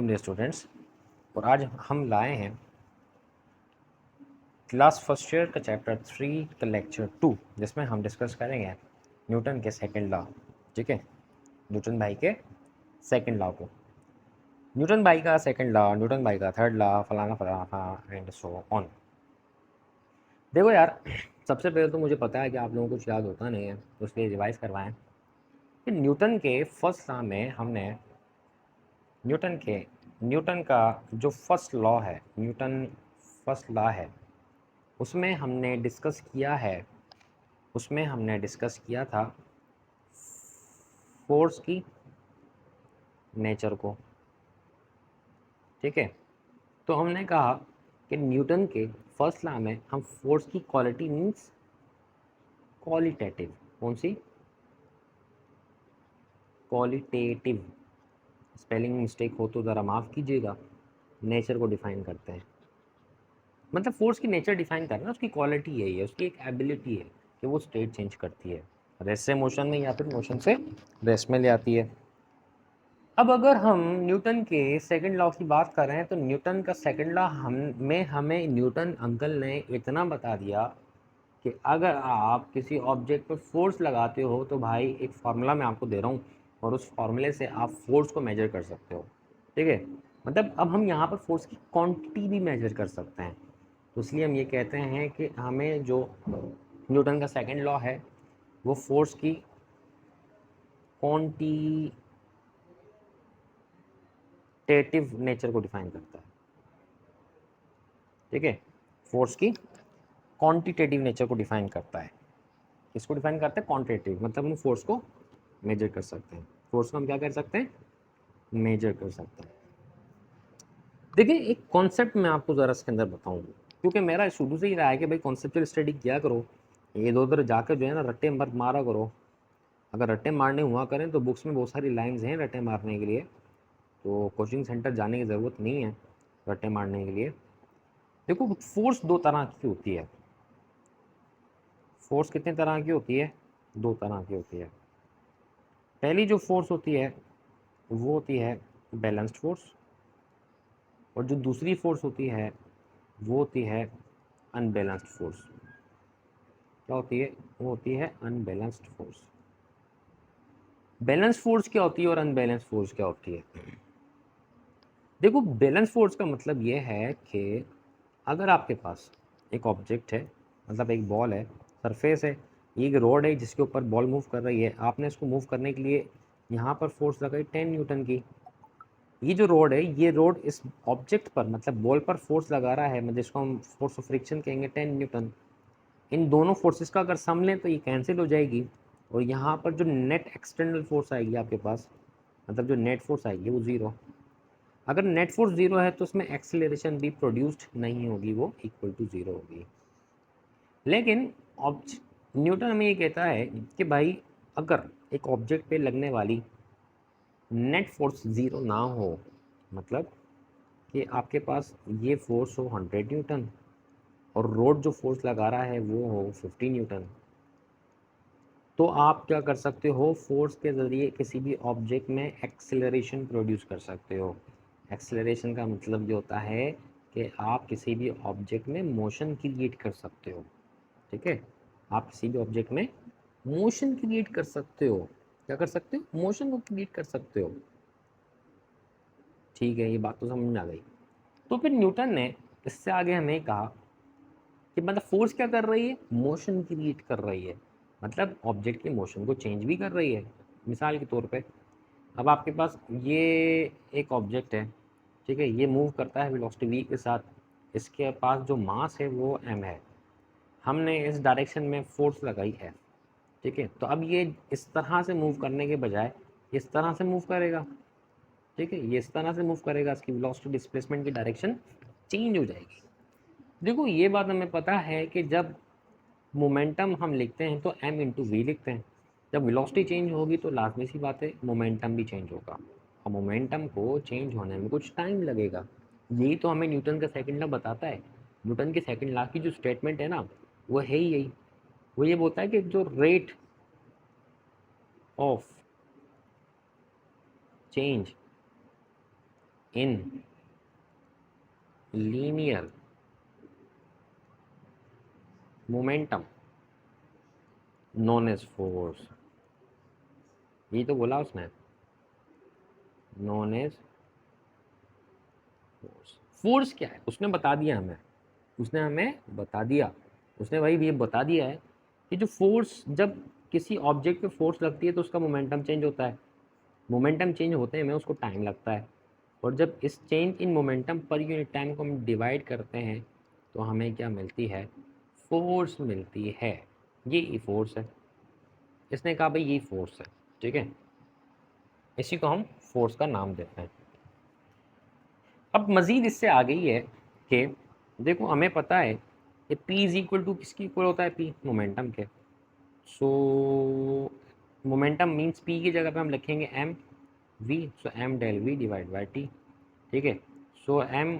Welcome dear students. और आज हम लाए हैं क्लास फर्स्ट ईयर का चैप्टर 3 का लेक्चर 2, जिसमें हम डिस्कस करेंगे न्यूटन के सेकंड लॉ। ठीक है, न्यूटन भाई के सेकंड लॉ को, न्यूटन भाई का सेकंड लॉ, न्यूटन भाई का थर्ड लॉ, फलाना फलाना एंड सो ऑन। देखो यार, सबसे पहले तो मुझे पता है कि आप लोगों को कुछ याद होता नहीं है, तो इसलिए रिवाइज करवाएं कि न्यूटन के फर्स्ट लॉ में हमने न्यूटन का जो फर्स्ट लॉ है, न्यूटन फर्स्ट लॉ है, उसमें हमने डिस्कस किया था फोर्स की नेचर को। ठीक है, तो हमने कहा कि न्यूटन के फर्स्ट लॉ में हम फोर्स की क्वालिटी मीन्स क्वालिटेटिव, कौन सी? क्वालिटेटिव। स्पेलिंग मिस्टेक हो तो ज़रा माफ़ कीजिएगा। नेचर को डिफाइन करते हैं, मतलब फोर्स की नेचर डिफाइन करना, उसकी क्वालिटी है, ये उसकी एक एबिलिटी है कि वो स्टेट चेंज करती है, रेस्ट से मोशन में या फिर मोशन से रेस्ट में ले आती है। अब अगर हम न्यूटन के सेकंड लॉ की बात करें तो न्यूटन का सेकंड लॉ हमें न्यूटन अंकल ने इतना बता दिया कि अगर आप किसी ऑब्जेक्ट पर फोर्स लगाते हो तो भाई एक फार्मूला मैं आपको दे रहा हूँ और उस फार्मूले से आप फोर्स को मेजर कर सकते हो। ठीक है, मतलब अब हम यहाँ पर फोर्स की क्वांटिटी भी मेजर कर सकते हैं, तो इसलिए हम ये कहते हैं कि हमें जो न्यूटन का सेकंड लॉ है वो फोर्स की क्वांटिटेटिव नेचर को डिफाइन करता है। ठीक है, फोर्स की क्वांटिटेटिव नेचर को डिफाइन करता है। किसको डिफाइन करता है? क्वांटिटेटिव, मतलब हम फोर्स को मेजर कर सकते हैं। फोर्स को हम क्या कर सकते हैं? मेजर कर सकते हैं। देखिए, एक कॉन्सेप्ट मैं आपको ज़रा इसके अंदर बताऊँ, क्योंकि मेरा शुरू से ही रहा है कि भाई कॉन्सेप्चुअल स्टडी किया करो, ये इधर उधर जाकर जो है ना रट्टे मत मारा करो। अगर रट्टे मारने हुआ करें तो बुक्स में बहुत सारी लाइन्स हैं रट्टे मारने के लिए, तो कोचिंग सेंटर जाने की ज़रूरत नहीं है रट्टे मारने के लिए। देखो, फोर्स दो तरह की होती है। फोर्स कितने तरह की होती है? दो तरह की होती है। पहली जो फोर्स होती है वो होती है बैलेंस्ड फोर्स, और जो दूसरी फोर्स होती है वो होती है अनबैलेंस्ड फोर्स। क्या होती है? वो होती है अनबैलेंस्ड फोर्स। बैलेंस फोर्स क्या होती है और अनबैलेंस फोर्स क्या होती है? देखो, बैलेंस फोर्स का मतलब ये है कि अगर आपके पास एक ऑब्जेक्ट है, मतलब एक बॉल है, सरफेस है, ये एक रोड है जिसके ऊपर बॉल मूव कर रही है, आपने इसको मूव करने के लिए यहाँ पर फोर्स लगाई 10 न्यूटन की। ये जो रोड है, ये रोड इस ऑब्जेक्ट पर, मतलब बॉल पर फोर्स लगा रहा है, मतलब जिसको हम फोर्स ऑफ फ्रिक्शन कहेंगे 10 न्यूटन। इन दोनों फोर्सेस का अगर सम लें तो ये कैंसिल हो जाएगी, और यहाँ पर जो नेट एक्सटर्नल फोर्स आएगी आपके पास, मतलब जो नेट फोर्स आएगी वो ज़ीरो। अगर नेट फोर्स ज़ीरो है तो उसमें एक्सेलरेशन भी प्रोड्यूस्ड नहीं होगी, वो इक्वल टू ज़ीरो होगी। लेकिन न्यूटन हमें ये कहता है कि भाई अगर एक ऑब्जेक्ट पे लगने वाली नेट फोर्स ज़ीरो ना हो, मतलब कि आपके पास ये फोर्स हो 100 न्यूटन और रोड जो फोर्स लगा रहा है वो हो 50 न्यूटन, तो आप क्या कर सकते हो? फोर्स के ज़रिए किसी भी ऑब्जेक्ट में एक्सेलरेशन प्रोड्यूस कर सकते हो। एक्सेलरेशन का मतलब ये होता है कि आप किसी भी ऑब्जेक्ट में मोशन क्रिएट कर सकते हो। ठीक है, आप किसी भी ऑब्जेक्ट में मोशन क्रिएट कर सकते हो। क्या कर सकते हो? मोशन को क्रिएट कर सकते हो। ठीक है, ये बात तो समझ में आ गई। तो फिर न्यूटन ने इससे आगे हमें कहा कि मतलब फोर्स क्या कर रही है? मोशन क्रिएट कर रही है, मतलब ऑब्जेक्ट के मोशन को चेंज भी कर रही है। मिसाल के तौर पे अब आपके पास ये एक ऑब्जेक्ट है, ठीक है, ये मूव करता है वेलोसिटी v के साथ, इसके पास जो मास है वो m है, हमने इस डायरेक्शन में फोर्स लगाई है। ठीक है, तो अब ये इस तरह से मूव करने के बजाय इस तरह से मूव करेगा। ठीक है, ये इस तरह से मूव करेगा, इसकी वेलोसिटी डिस्प्लेसमेंट की डायरेक्शन चेंज हो जाएगी। देखो, ये बात हमें पता है कि जब मोमेंटम हम लिखते हैं तो m इंटू वी लिखते हैं, जब वेलोसिटी चेंज होगी तो लाजमी सी बात है मोमेंटम भी चेंज होगा, और मोमेंटम को चेंज होने में कुछ टाइम लगेगा। यही तो हमें न्यूटन का सेकंड लॉ बताता है। न्यूटन के सेकंड लॉ की जो स्टेटमेंट है ना, वो है ही यही। वो ये बोलता है कि जो rate of change in linear momentum known as force. ये तो बोला उसने, नोन एज फोर्स। फोर्स क्या है उसने बता दिया हमें, उसने हमें बता दिया, उसने भाई ये बता दिया है कि जो फोर्स, जब किसी ऑब्जेक्ट पे फोर्स लगती है तो उसका मोमेंटम चेंज होता है। मोमेंटम चेंज होते में उसको टाइम लगता है, और जब इस चेंज इन मोमेंटम पर यूनिट टाइम को हम डिवाइड करते हैं तो हमें क्या मिलती है, फोर्स मिलती है। ये फोर्स है, इसने कहा भाई ये फोर्स है, ठीक है, इसी को हम फोर्स का नाम देते हैं। अब मज़ीद इससे आ गई है कि देखो हमें पता है कि P इज इक्वल टू किसकी इक्वल होता है, P मोमेंटम के। सो मोमेंटम मीन्स P की जगह पे हम लिखेंगे M V, so M del V divide by T, ठीक है। सो एम,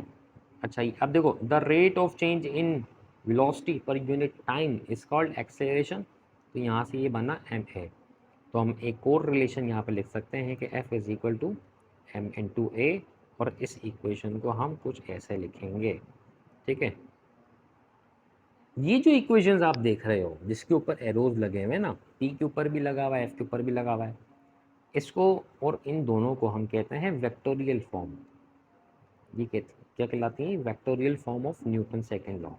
अच्छा अब देखो the rate of change in velocity per unit time is called acceleration, तो यहाँ से ये बना एम है। तो हम एक और रिलेशन यहाँ पे लिख सकते हैं कि F is equal to M into A, और इस इक्वेशन को हम कुछ ऐसे लिखेंगे, ठीक है। ये जो इक्वेशंस आप देख रहे हो जिसके ऊपर एरोज लगे हुए हैं ना, पी के ऊपर भी लगा हुआ है, एफ के ऊपर भी लगा हुआ है, इसको और इन दोनों को हम कहते हैं वेक्टोरियल फॉर्म। ये क्या कहलाती है, vectorial form of Newton second law.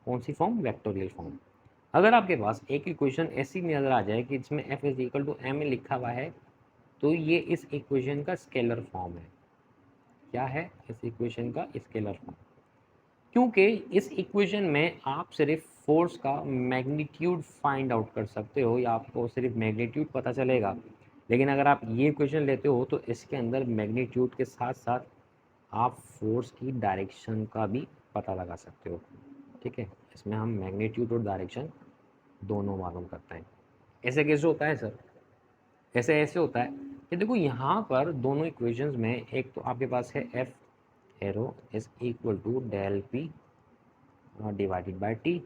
कौन सी फॉर्म, वेक्टोरियल फॉर्म। अगर आपके पास एक इक्वेशन ऐसी नज़र आ जाए कि जिसमें F is equal to M लिखा हुआ है, तो ये इस इक्वेशन का स्केलर फॉर्म है। क्या है इस इक्वेशन का स्केलर फॉर्म, क्योंकि इस इक्वेशन में आप सिर्फ फोर्स का मैग्नीट्यूड फाइंड आउट कर सकते हो, या आपको सिर्फ मैग्नीट्यूड पता चलेगा। लेकिन अगर आप ये इक्वेशन लेते हो तो इसके अंदर मैग्नीट्यूड के साथ साथ आप फोर्स की डायरेक्शन का भी पता लगा सकते हो, ठीक है। इसमें हम मैग्नीट्यूड और डायरेक्शन दोनों मालूम करते हैं। ऐसे कैसे होता है सर, ऐसे ऐसे होता है कि देखो यहाँ पर दोनों इक्वेशंस में एक तो आपके पास है F arrow is equal to del P divided by T,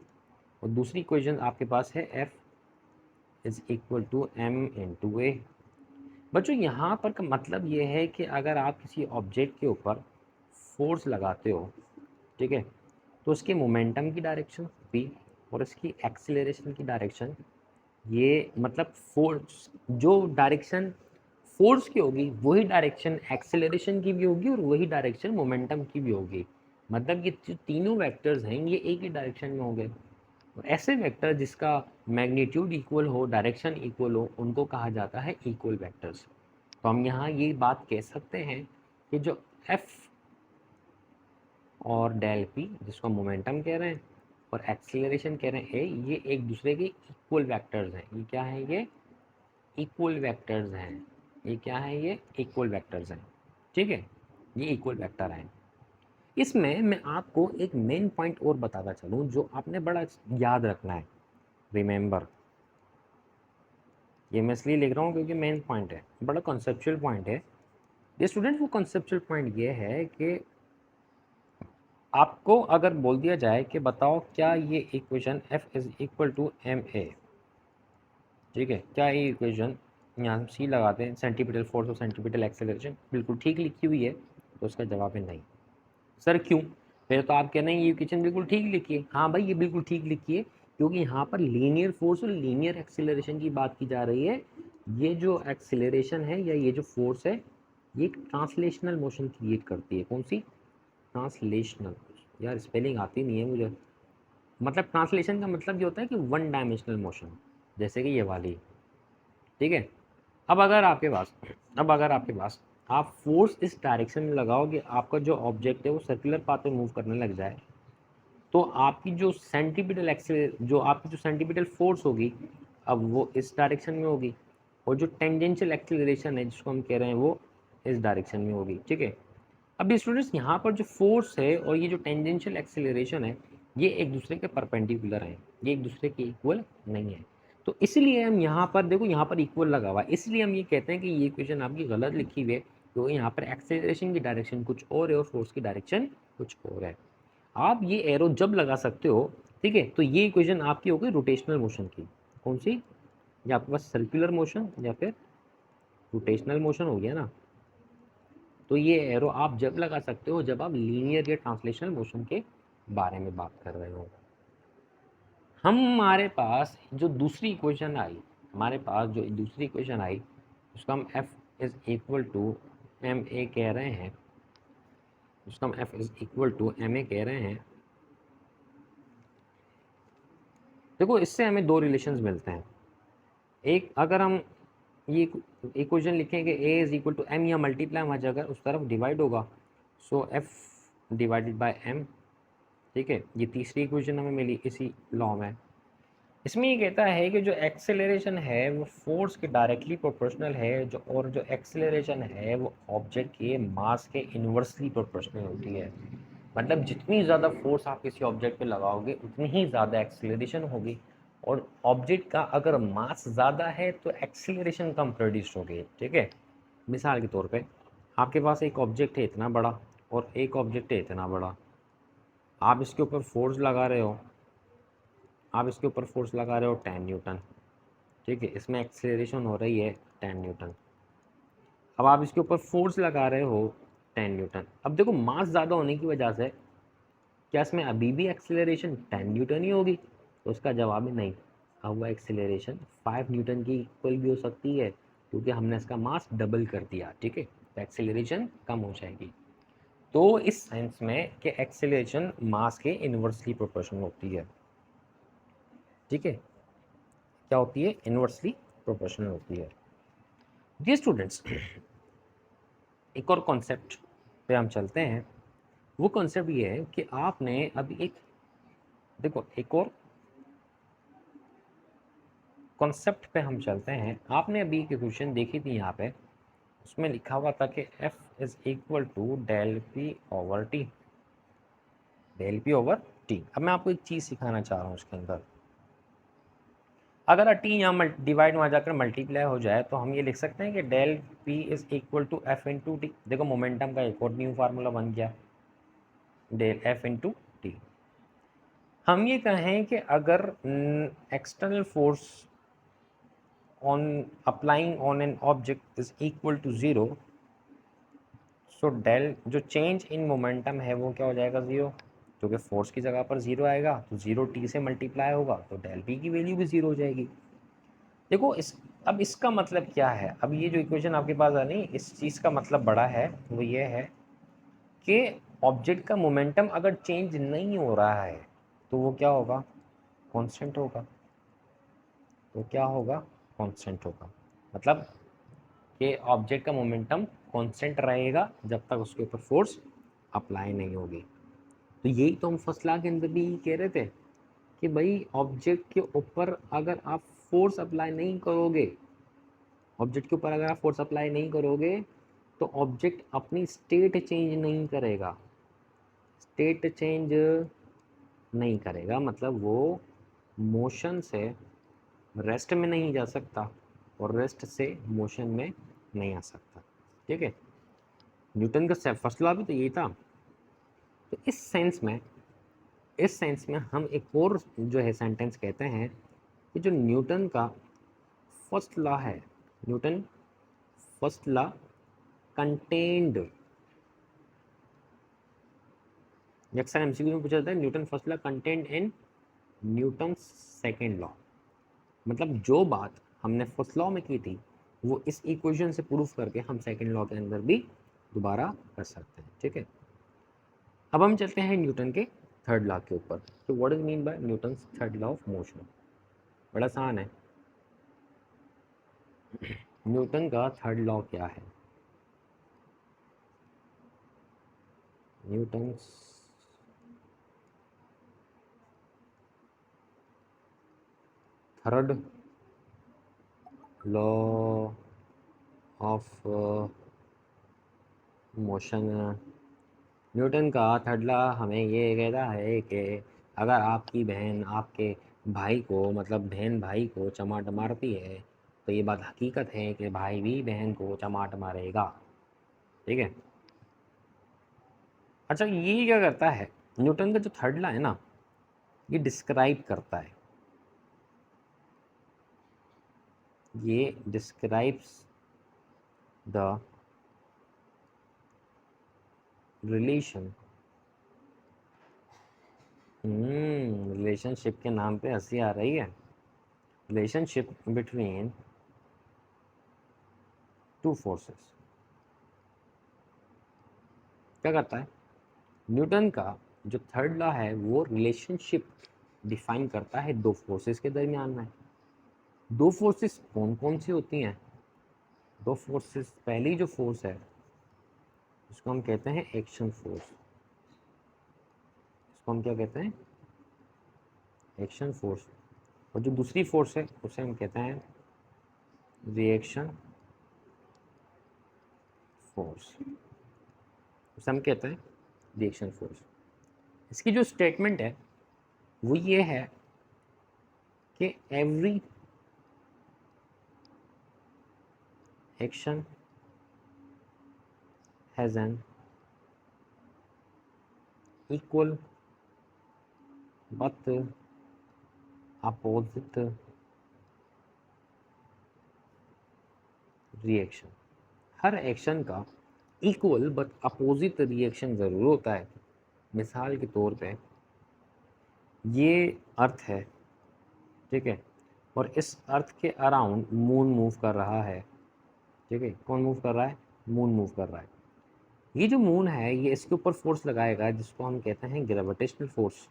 और दूसरी इक्वेशन आपके पास है F is equal to M into A. बच्चों यहाँ पर का मतलब ये है कि अगर आप किसी ऑब्जेक्ट के ऊपर फोर्स लगाते हो, ठीक है, तो उसके मोमेंटम की डायरेक्शन पी और इसकी एक्सीलरेशन की डायरेक्शन, ये मतलब फोर्स जो डायरेक्शन फोर्स की होगी वही डायरेक्शन एक्सेलरेशन की भी होगी और वही डायरेक्शन मोमेंटम की भी होगी। मतलब ये जो तीनों वेक्टर्स हैं ये एक ही डायरेक्शन में होंगे। और ऐसे वेक्टर जिसका मैग्नीट्यूड इक्वल हो, डायरेक्शन इक्वल हो, उनको कहा जाता है इक्वल वेक्टर्स। तो हम यहाँ ये बात कह सकते हैं कि जो एफ और डेल पी जिसको मोमेंटम कह रहे हैं और एक्सीलरेशन कह रहे हैं ए, ये एक दूसरे के इक्वल वेक्टर्स हैं। ये क्या है, ये इक्वल वेक्टर्स हैं। ये क्या है, ये इक्वल वेक्टर्स हैं, ठीक है, ये इक्वल वेक्टर हैं। इसमें मैं आपको एक मेन पॉइंट और बताता चलूँ जो आपने बड़ा याद रखना है, रिमेंबर। ये मैं इसलिए लिख रहा हूँ क्योंकि मेन पॉइंट है, बड़ा कॉन्सेप्चुअल पॉइंट है ये स्टूडेंट। वो कॉन्सेप्चुअल पॉइंट ये है कि आपको अगर बोल दिया जाए कि बताओ क्या ये equation F is equal to M A, ठीक है, क्या ये इक्वेशन, यहाँ सी लगाते हैं, सेंटीपिटल फोर्स और सेंटीपिटल एक्सेलरेशन बिल्कुल ठीक लिखी हुई है, तो उसका जवाब है नहीं। सर क्यों, फिर तो आप कह रहे हैं ये इक्वेशन बिल्कुल ठीक लिखी है। हाँ भाई ये बिल्कुल ठीक लिखी है, क्योंकि यहाँ पर लीनियर फोर्स और लीनियर एक्सेलरेशन की बात की जा रही है। ये जो एक्सेलरेशन है या ये जो फोर्स है ये एक ट्रांसलेशनल मोशन क्रिएट करती है। कौन सी, ट्रांसलेशनल, यार स्पेलिंग आती नहीं है मुझे। मतलब ट्रांसलेशन का मतलब ये होता है कि वन डायमेंशनल मोशन, जैसे कि ये वाली, ठीक है। अब अगर आपके पास अब अगर आपके पास आप फोर्स इस डायरेक्शन में लगाओगे, आपका जो ऑब्जेक्ट है वो सर्कुलर पाथ में मूव करने लग जाए, तो आपकी जो सेंटीपिटल एक्सेल जो आपकी जो सेंटीपिटल फोर्स होगी अब वो इस डायरेक्शन में होगी, और जो टेंजेंशियल एक्सेलरेशन है जिसको हम कह रहे हैं वो इस डायरेक्शन में होगी, ठीक है। अब स्टूडेंट्स यहाँ पर जो फोर्स है और ये जो टेंजेंशियल एक्सेलरेशन है ये एक दूसरे के परपेंडिकुलर हैं, ये एक दूसरे के इक्वल नहीं है। तो इसलिए हम यहाँ पर देखो यहाँ पर इक्वल लगा हुआ है, इसलिए हम ये कहते हैं कि ये इक्वेशन आपकी गलत लिखी हुई है, क्योंकि यहाँ पर एक्सेलरेशन की डायरेक्शन कुछ और है और फोर्स की डायरेक्शन कुछ और है। आप ये एरो जब लगा सकते हो, ठीक है, तो ये इक्वेशन आपकी हो गई रोटेशनल मोशन की। कौन सी, या आपके पास सर्कुलर मोशन या फिर रोटेशनल मोशन हो गया ना। तो ये एरो आप जब लगा सकते हो जब आप लीनियर या ट्रांसलेशनल मोशन के बारे में बात कर रहे हो। हमारे पास जो दूसरी इक्वेशन आई, उसका हम f is equal to M A कह रहे हैं, देखो इससे हमें दो रिलेशंस मिलते हैं। एक, अगर हम ये इक्वेशन लिखेंगे a is equal to M या मल्टीप्लाई वहाँ अगर उस तरफ डिवाइड होगा, so f divided by m, ठीक है। ये तीसरी इक्वेशन हमें मिली इसी लॉ में। इसमें ये कहता है कि जो एक्सेलरेशन है वो फोर्स के डायरेक्टली प्रोपोर्शनल है, जो एक्सेलरेशन है वो ऑब्जेक्ट के मास के इन्वर्सली प्रोपोर्शनल होती है। मतलब जितनी ज़्यादा फोर्स आप किसी ऑब्जेक्ट पे लगाओगे उतनी ही ज़्यादा एक्सेलरेशन होगी, और ऑब्जेक्ट का अगर मास ज़्यादा है तो एक्सेलरेशन कम प्रोड्यूस होगी, ठीक है। मिसाल के तौर पे आपके पास एक ऑब्जेक्ट है इतना बड़ा और एक ऑब्जेक्ट है इतना बड़ा, आप इसके ऊपर फोर्स लगा रहे हो, 10 न्यूटन, ठीक है। इसमें एक्सेलरेशन हो रही है 10 न्यूटन। अब आप इसके ऊपर फोर्स लगा रहे हो 10 न्यूटन। अब देखो मास ज़्यादा होने की वजह से क्या इसमें अभी भी एक्सेलरेशन 10 न्यूटन ही होगी? तो उसका जवाब है नहीं। अब वह एक्सेलरेशन 5 न्यूटन की इक्वल भी हो सकती है, क्योंकि हमने इसका मास डबल कर दिया, ठीक है। तो एक्सेलरेशन कम हो जाएगी। तो इस सेंस में कि एक्सेलरेशन मास के इन्वर्सली प्रोपोर्शनल होती है, ठीक है। क्या होती है? इन्वर्सली प्रोपोर्शनल होती है। डियर स्टूडेंट्स, एक और कॉन्सेप्ट पे हम चलते हैं। वो कॉन्सेप्ट ये है कि आपने अभी एक और कॉन्सेप्ट पे हम चलते हैं। आपने अभी एक इक्वेशन देखी थी यहाँ पे, उसमें लिखा हुआ था कि F is equal to del P over T. अब मैं आपको एक चीज़ सिखाना चाह रहा हूँ उसके अंदर। अगर टी यहाँ डिवाइड वहाँ जाकर मल्टीप्लाई हो जाए तो हम ये लिख सकते हैं कि del P is equal to F into T. देखो मोमेंटम का एक और न्यू फार्मूला बन गया, del F into T. हम ये कहें कि अगर external force on applying on an object is equal to 0, so del जो चेंज इन मोमेंटम है वो क्या हो जाएगा? 0, क्योंकि फोर्स की जगह पर 0 आएगा तो 0 टी से मल्टीप्लाई होगा तो डेल पी की वैल्यू भी 0 हो जाएगी। देखो अब इसका मतलब क्या है? अब ये जो इक्वेशन आपके पास आ रही, इस चीज़ का मतलब बड़ा है, वो ये है कि ऑब्जेक्ट का मोमेंटम अगर चेंज नहीं हो रहा है तो वो क्या होगा? कांस्टेंट होगा। कांस्टेंट होगा। मतलब कि ऑब्जेक्ट का मोमेंटम कांस्टेंट रहेगा जब तक उसके ऊपर फोर्स अप्लाई नहीं होगी। तो यही तो हम फर्स्ट लॉ के अंदर भी कह रहे थे कि भाई ऑब्जेक्ट के ऊपर अगर आप फोर्स अप्लाई नहीं करोगे, तो ऑब्जेक्ट अपनी स्टेट चेंज नहीं करेगा, मतलब वो मोशन से रेस्ट में नहीं जा सकता और रेस्ट से मोशन में नहीं आ सकता, ठीक है। न्यूटन का फर्स्ट लॉ भी तो यही था। तो इस सेंस में हम एक और जो है सेंटेंस कहते हैं कि जो न्यूटन का फर्स्ट लॉ है, न्यूटन फर्स्ट लॉ कंटेन्ड, अक्सर एमसीक्यू में पूछा जाता है, Newton first law contained in newton second law. मतलब जो बात हमने फर्स्ट लॉ में की थी वो इस इक्वेशन से प्रूफ करके हम सेकेंड लॉ के अंदर भी दोबारा कर सकते हैं, ठीक है। अब हम चलते हैं न्यूटन के थर्ड लॉ के ऊपर। तो what is mean by Newton third law of motion? बड़ा आसान है। न्यूटन का थर्ड लॉ क्या है? Newton third law of motion. Newton का थर्ड लॉ हमें ये कहता है कि अगर आपकी बहन आपके भाई को, मतलब बहन भाई को चमाट मारती है तो ये बात हकीकत है कि भाई भी बहन को चमाट मारेगा, ठीक है। अच्छा, ये क्या करता है? न्यूटन का जो थर्ड लॉ है ना, ये डिस्क्राइब करता है, ये डिस्क्राइब्स द रिलेशन, रिलेशनशिप के नाम पे हंसी आ रही है। रिलेशनशिप बिटवीन टू फोर्सेस क्या करता है, न्यूटन का जो थर्ड लॉ है वो रिलेशनशिप डिफाइन करता है दो फोर्सेस के दरमियान में। दो फोर्सेस कौन कौन सी होती हैं? दो फोर्सेस, पहली जो फोर्स है उसको हम कहते हैं एक्शन फोर्स। इसको हम क्या कहते हैं? Action force. और जो दूसरी फोर्स है उसे हम कहते हैं रिएक्शन फोर्स। उसे हम कहते हैं रिएक्शन फोर्स। इसकी जो स्टेटमेंट है वो ये है कि every action has an equal but opposite reaction. Her action का इक्वल बट अपोजिट रिएक्शन ज़रूर होता है। मिसाल के तौर पे ये अर्थ है, ठीक है, और इस अर्थ के अराउंड मून मूव कर रहा है, ठीक है। कौन मूव कर रहा है? मून मूव कर रहा है। ये जो मून है ये इसके ऊपर फोर्स लगाएगा जिसको हम कहते हैं ग्रेविटेशनल फोर्स,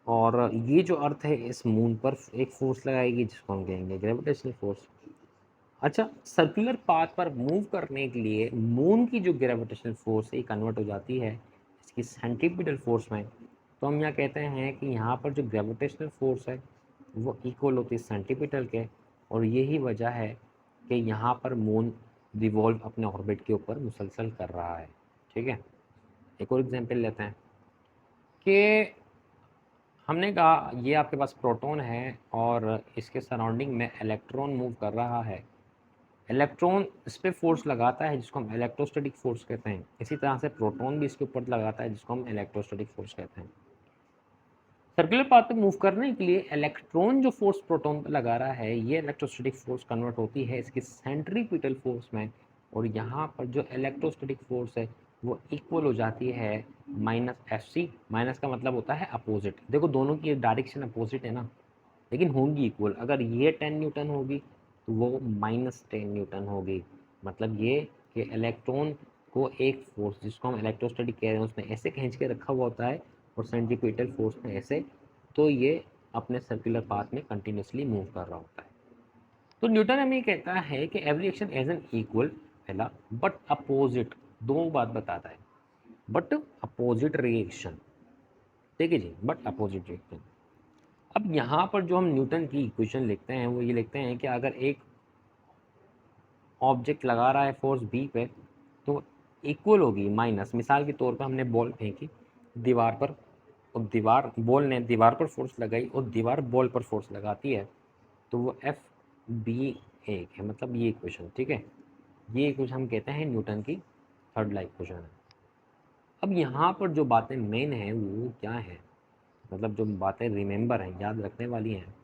और ये जो अर्थ है इस मून पर एक फोर्स लगाएगी जिसको हम कहेंगे ग्रेविटेशनल फोर्स। अच्छा, सर्कुलर पाथ पर मूव करने के लिए मून की जो ग्रेविटेशनल फोर्स है कन्वर्ट हो जाती है इसकी सेंट्रीपिटल फोर्स में। तो हम यहाँ कहते हैं कि यहाँ पर जो ग्रेविटेशनल फोर्स है वो इक्वल होती है सेंट्रीपिटल के, और यही वजह है कि यहाँ पर मून रिवॉल्व अपने ऑर्बिट के ऊपर मुसलसल कर रहा है, ठीक है। एक और एग्जांपल लेते हैं कि हमने कहा ये आपके पास प्रोटॉन है और इसके सराउंडिंग में इलेक्ट्रॉन मूव कर रहा है। इलेक्ट्रॉन इस पर फोर्स लगाता है जिसको हम इलेक्ट्रोस्टैटिक फोर्स कहते हैं। इसी तरह से प्रोटॉन भी इसके ऊपर लगाता है जिसको हम इलेक्ट्रोस्टैटिक फोर्स कहते हैं। सर्कुलर पाथ पे मूव करने के लिए इलेक्ट्रॉन जो फोर्स प्रोटॉन पर लगा रहा है ये इलेक्ट्रोस्टैटिक फोर्स कन्वर्ट होती है इसकी सेंट्रीपिटल फोर्स में, और यहाँ पर जो इलेक्ट्रोस्टैटिक फोर्स है वो इक्वल हो जाती है -Fc। माइनस का मतलब होता है अपोजिट। देखो दोनों की डायरेक्शन अपोजिट है ना, लेकिन होंगी इक्वल। अगर ये 10 न्यूटन होगी तो वो -10 न्यूटन होगी। मतलब ये कि इलेक्ट्रॉन को एक फोर्स जिसको हम इलेक्ट्रोस्टैटिक कह रहे हैं उसमें ऐसे खींच के रखा हुआ होता है और सेंट्रीपिटल फोर्स में ऐसे, तो ये अपने सर्कुलर पाथ में कंटिन्यूसली मूव कर रहा होता है। तो न्यूटन हमें ये कहता है कि every action as an equal, पहला, बट अपोजिट, दो बात बताता है, बट अपोजिट रिएक्शन, ठीक है जी, बट अपोजिट रिएक्शन। अब यहाँ पर जो हम न्यूटन की इक्वेशन लिखते हैं वो ये लिखते हैं कि अगर एक ऑब्जेक्ट लगा रहा है फोर्स बी पे तो इक्वल होगी माइनस, मिसाल के तौर पर हमने बॉल फेंकी दीवार पर और दीवार, बॉल ने दीवार पर फोर्स लगाई और दीवार बॉल पर फोर्स लगाती है तो वो एफ बी एक है, मतलब ये इक्वेशन, ठीक है। ये इक्वेशन हम कहते हैं न्यूटन की थर्ड लॉ इक्वेशन है। अब यहाँ पर जो बातें मेन हैं वो क्या है, मतलब जो बातें रिमेंबर हैं, याद रखने वाली हैं,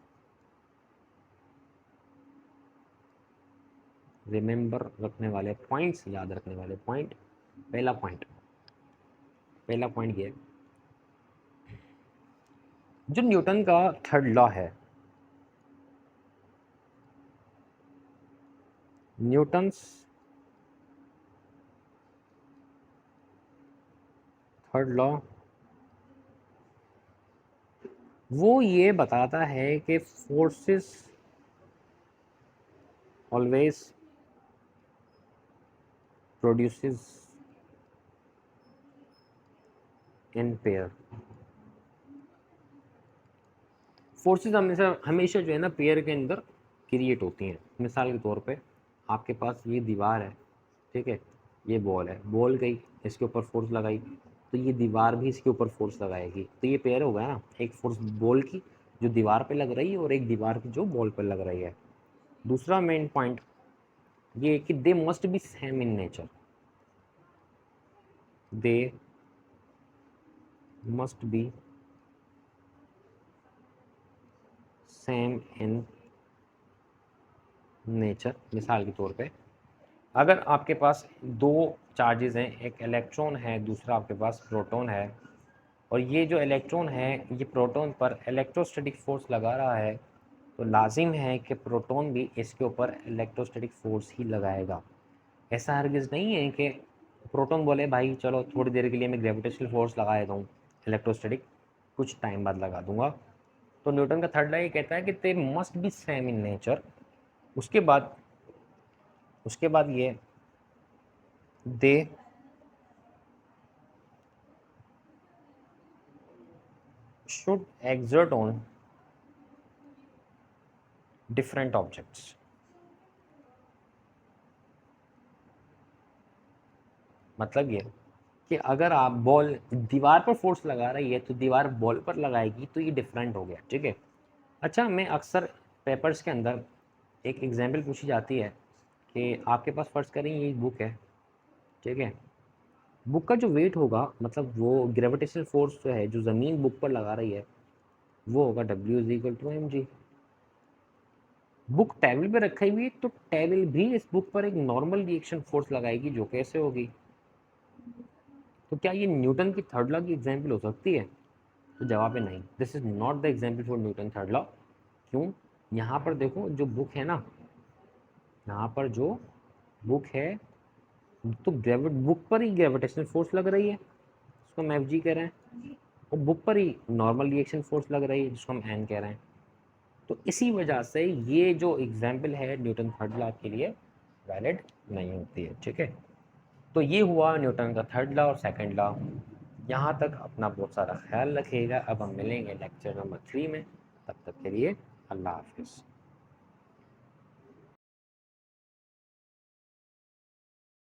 रिमेंबर रखने वाले पॉइंट्स, याद रखने वाले पॉइंट। पहला पॉइंट, पहला पॉइंट ये, जो न्यूटन का थर्ड लॉ है, न्यूटन्स थर्ड लॉ, वो ये बताता है कि forces always produces in pair. Forces हमेशा हमेशा जो है ना पेयर के अंदर क्रिएट होती हैं। मिसाल के तौर पे आपके पास ये दीवार है, ठीक है, ये बॉल है, बॉल गई इसके ऊपर फोर्स लगाई तो ये दीवार भी इसके ऊपर फोर्स लगाएगी, तो ये पेयर हो गया ना। एक फोर्स बॉल की जो दीवार पे लग रही है और एक दीवार की जो बॉल पर लग रही है। दूसरा मेन पॉइंट ये कि they must be same in nature, they must be same in nature. मिसाल के तौर पे अगर आपके पास दो चार्जेस हैं, एक इलेक्ट्रॉन है, दूसरा आपके पास प्रोटॉन है, और ये जो इलेक्ट्रॉन है ये प्रोटॉन पर इलेक्ट्रोस्टैटिक फोर्स लगा रहा है, तो लाजिम है कि प्रोटॉन भी इसके ऊपर इलेक्ट्रोस्टैटिक फोर्स ही लगाएगा। ऐसा हरगिज़ नहीं है कि प्रोटॉन बोले भाई चलो थोड़ी देर के लिए मैं ग्रेविटेशनल फोर्स लगा देता हूँ, इलेक्ट्रोस्टैटिक कुछ टाइम बाद लगा दूंगा। तो न्यूटन का थर्ड लॉ ये कहता है कि they must be same in nature. उसके बाद ये दे should exert on different objects। मतलब ये कि अगर आप बॉल दीवार पर फोर्स लगा रही है तो दीवार बॉल पर लगाएगी, तो ये डिफरेंट हो गया, ठीक है। अच्छा, मैं अक्सर पेपर्स के अंदर एक एग्जांपल पूछी जाती है कि आपके पास फर्ज करें ये एक बुक है, ठीक है। बुक का जो वेट होगा, मतलब वो ग्रेविटेशनल फोर्स जो है जो ज़मीन बुक पर लगा रही है, वो होगा W=mg। बुक टेबल पे रखी हुई है तो टेबल भी इस बुक पर एक नॉर्मल रिएक्शन फोर्स लगाएगी, जो कैसे होगी। तो क्या ये न्यूटन की थर्ड लॉ की एग्जाम्पल हो सकती है? तो जवाब है नहीं, this is not the example for Newton third law. क्यों? यहाँ पर देखो जो बुक है ना, यहाँ पर जो बुक है, तो बुक पर ही ग्रेविटेशनल फोर्स लग रही है, जिसको हम एफ जी कह रहे हैं, और बुक पर ही नॉर्मल रिएक्शन फोर्स लग रही है, जिसको हम एन कह रहे हैं। तो इसी वजह से ये जो एग्जाम्पल है न्यूटन थर्ड लॉ के लिए वैलिड नहीं होती है, ठीक है। तो ये हुआ न्यूटन का थर्ड लॉ और सेकंड लॉ। यहाँ तक अपना बहुत सारा ख्याल रखिएगा। अब हम मिलेंगे लेक्चर नंबर 3 में, तब तक के लिए अल्लाह हाफिज़।